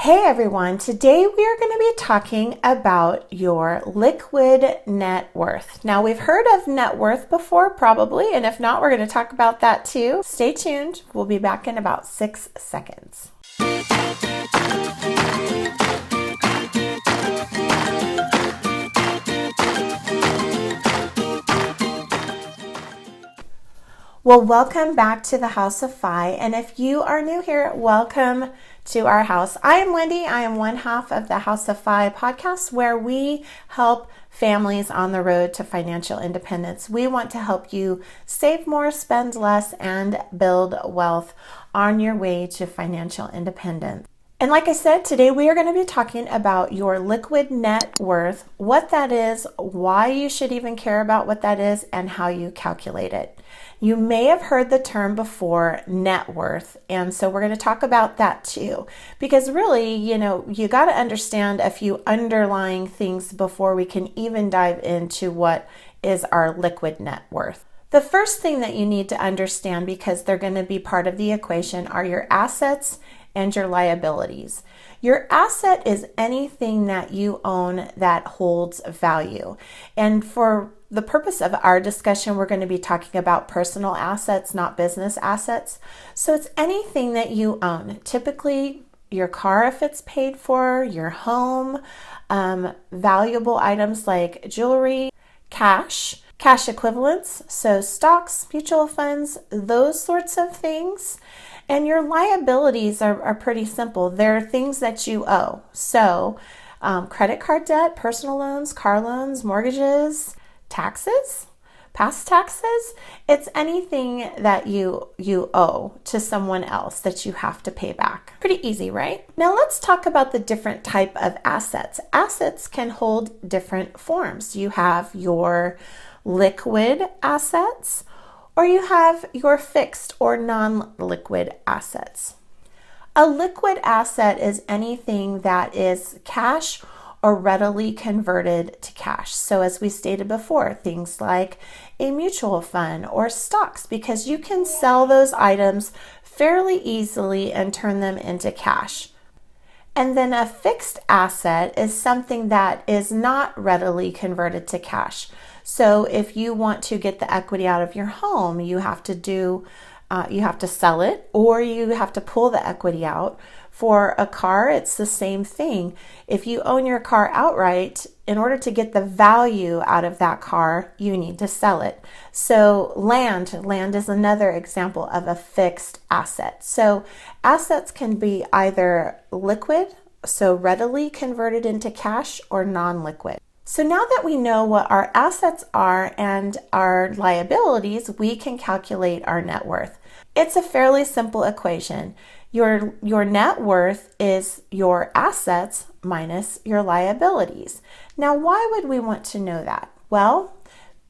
Hey everyone, today we are going to be talking about your liquid net worth. Now we've heard of net worth before probably, and if not, we're going to talk about that too. Stay tuned. We'll be back in about 6 seconds. Well, welcome back to the House of Fi, and if you are new here, welcome to our house. I am Wendy. I am one half of the House of Fi podcast, where we help families on the road to financial independence. We want to help you save more, spend less, and build wealth on your way to financial independence. And like I said, today we are going to be talking about your liquid net worth, what that is, why you should even care about what that is, and how you calculate it. You may have heard the term before, net worth, and so we're going to talk about that too, because really, you got to understand a few underlying things before we can even dive into what is our liquid net worth. The first thing that you need to understand, because they're going to be part of the equation, are your assets and your liabilities. Your asset is anything that you own that holds value. And for the purpose of our discussion, we're going to be talking about personal assets, not business assets. So it's anything that you own. Typically, your car if it's paid for, your home, valuable items like jewelry, cash equivalents, so stocks, mutual funds, those sorts of things. And your liabilities are pretty simple. They're things that you owe. So credit card debt, personal loans, car loans, mortgages, taxes, past taxes. It's anything that you owe to someone else that you have to pay back. Pretty easy, right? Now let's talk about the different type of assets. Assets can hold different forms. You have your liquid assets, or you have your fixed or non-liquid assets. A liquid asset is anything that is cash or readily converted to cash. So as we stated before, things like a mutual fund or stocks, because you can sell those items fairly easily and turn them into cash. And then a fixed asset is something that is not readily converted to cash. So if you want to get the equity out of your home, you have to sell it, or you have to pull the equity out. For a car, it's the same thing. If you own your car outright, in order to get the value out of that car, you need to sell it. So land is another example of a fixed asset. So assets can be either liquid, so readily converted into cash, or non-liquid. So now that we know what our assets are and our liabilities, we can calculate our net worth. It's a fairly simple equation. Your net worth is your assets minus your liabilities. Now, why would we want to know that? Well,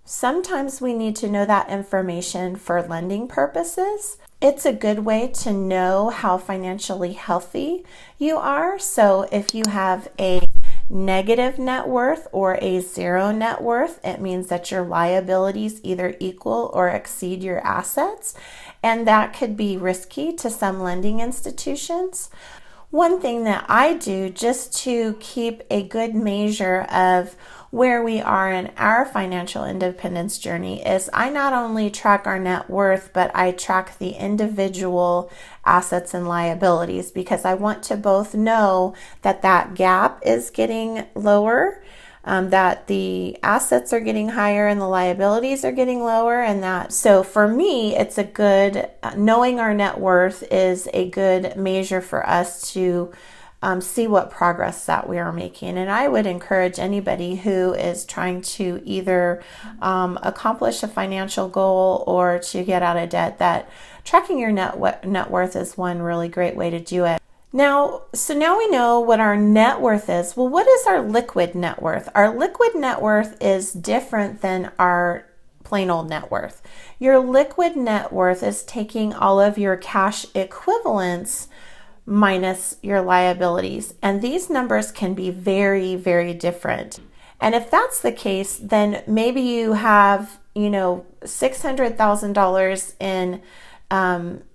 sometimes we need to know that information for lending purposes. It's a good way to know how financially healthy you are. So if you have a negative net worth or a zero net worth, it means that your liabilities either equal or exceed your assets, and that could be risky to some lending institutions. One thing that I do just to keep a good measure of where we are in our financial independence journey is I not only track our net worth, but I track the individual assets and liabilities, because I want to both know that gap is getting lower, that the assets are getting higher and the liabilities are getting lower, and that so for me it's a good knowing our net worth is a good measure for us to see what progress that we are making. And I would encourage anybody who is trying to either accomplish a financial goal or to get out of debt, that tracking your net worth is one really great way to do it. Now we know what our net worth is. Well, what is our liquid net worth? Our liquid net worth is different than our plain old net worth. Your liquid net worth is taking all of your cash equivalents minus your liabilities. And these numbers can be very, very different. And if that's the case, then maybe you have, $600,000 in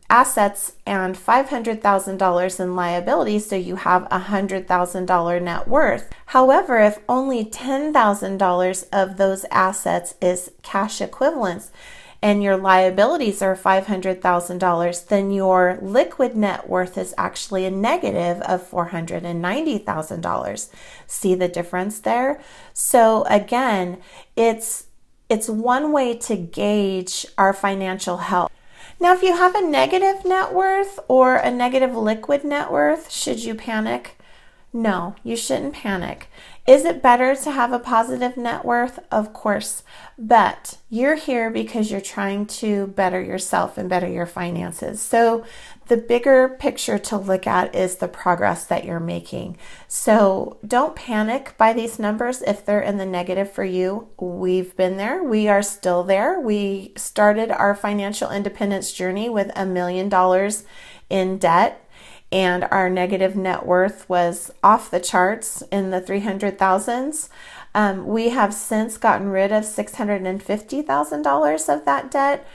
assets and $500,000 in liabilities, so you have $100,000 net worth. However, if only $10,000 of those assets is cash equivalents and your liabilities are $500,000, then your liquid net worth is actually a negative of $490,000. See the difference there? So again, it's one way to gauge our financial health. Now, if you have a negative net worth or a negative liquid net worth, should you panic? No, you shouldn't panic. Is it better to have a positive net worth? Of course, but you're here because you're trying to better yourself and better your finances. So the bigger picture to look at is the progress that you're making. So don't panic by these numbers if they're in the negative for you. We've been there. We are still there. We started our financial independence journey with $1 million in debt, and our negative net worth was off the charts in the 300,000s. We have since gotten rid of $650,000 of that debt.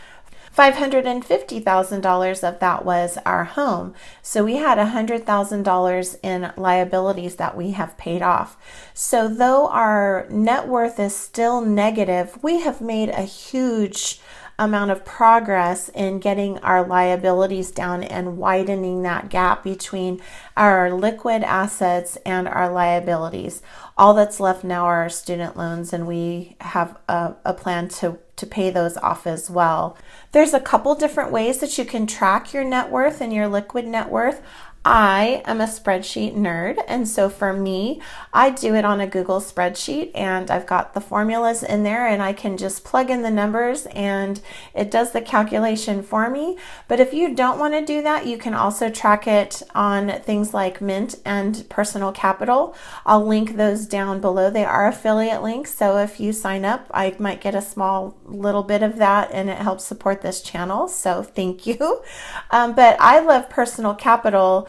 $550,000 of that was our home. So we had $100,000 in liabilities that we have paid off. So though our net worth is still negative, we have made a huge amount of progress in getting our liabilities down and widening that gap between our liquid assets and our liabilities. All that's left now are our student loans, and we have a plan to pay those off as well. There's a couple different ways that you can track your net worth and your liquid net worth. I am a spreadsheet nerd, and so for me, I do it on a Google spreadsheet, and I've got the formulas in there, and I can just plug in the numbers and it does the calculation for me. But if you don't want to do that, you can also track it on things like Mint and Personal Capital. I'll link those down below. They are affiliate links, so if you sign up, I might get a small little bit of that, and it helps support this channel, so thank you. But I love Personal Capital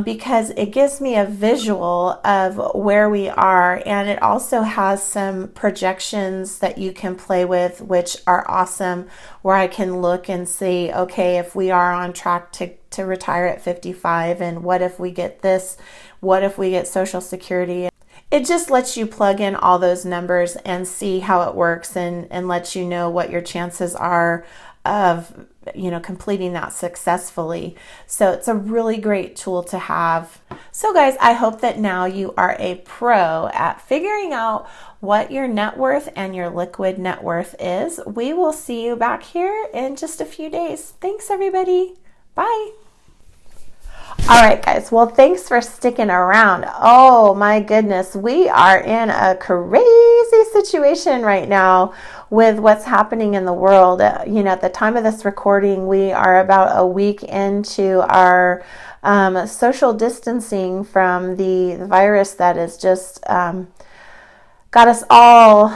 because it gives me a visual of where we are, and it also has some projections that you can play with, which are awesome, where I can look and see, okay, if we are on track to retire at 55, and what if we get this, what if we get Social Security. It just lets you plug in all those numbers and see how it works, and lets you know what your chances are of completing that successfully. So it's a really great tool to have. So guys, I hope that now you are a pro at figuring out what your net worth and your liquid net worth is. We will see you back here in just a few days. Thanks everybody. Bye. All right, guys. Well, thanks for sticking around. Oh my goodness. We are in a crazy situation right now with what's happening in the world. At the time of this recording, we are about a week into our social distancing from the virus that is just got us all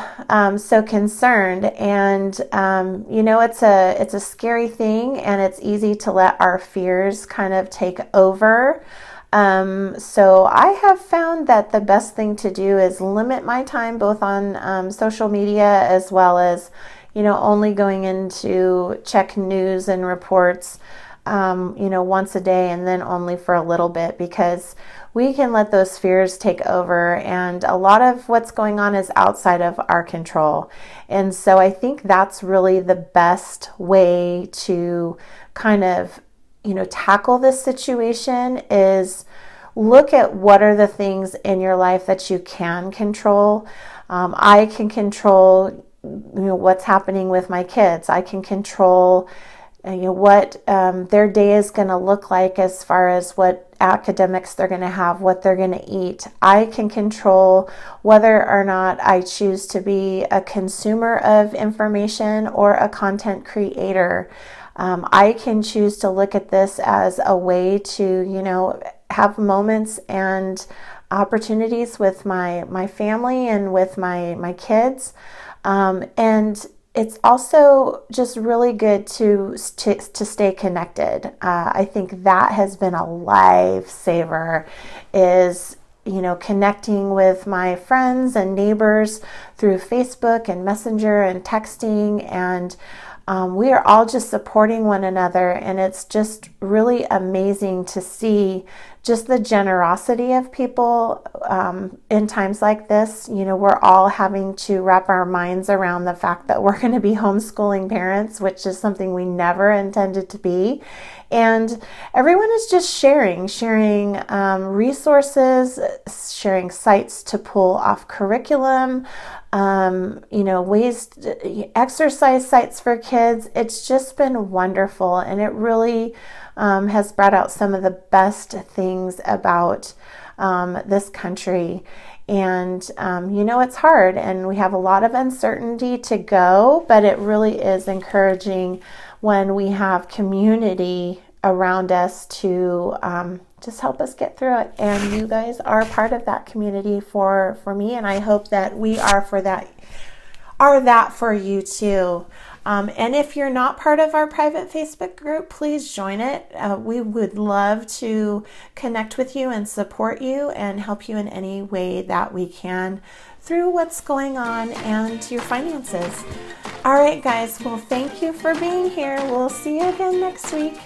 so concerned, and it's a scary thing, and it's easy to let our fears kind of take over. So I have found that the best thing to do is limit my time both on social media, as well as only going in to check news and reports once a day, and then only for a little bit, because we can let those fears take over, and a lot of what's going on is outside of our control. And so I think that's really the best way to kind of tackle this situation, is look at what are the things in your life that you can control. I can control what's happening with my kids. I can control what their day is going to look like, as far as what academics they're going to have, what they're going to eat. I can control whether or not I choose to be a consumer of information or a content creator. I can choose to look at this as a way to, have moments and opportunities with my family and with my kids. And it's also just really good to stay connected. I think that has been a lifesaver, is connecting with my friends and neighbors through Facebook and Messenger and texting, and we are all just supporting one another, and it's just really amazing to see just the generosity of people in times like this. You know, we're all having to wrap our minds around the fact that we're going to be homeschooling parents, which is something we never intended to be. And everyone is just sharing resources, sharing sites to pull off curriculum, ways, exercise sites for kids. It's just been wonderful, and it really has brought out some of the best things about this country. And, it's hard, and we have a lot of uncertainty to go, but it really is encouraging when we have community around us to just help us get through it. And you guys are part of that community for me, and I hope that we are that for you too. And if you're not part of our private Facebook group, please join it. We would love to connect with you and support you and help you in any way that we can through what's going on and your finances. All right, guys. Well, thank you for being here. We'll see you again next week.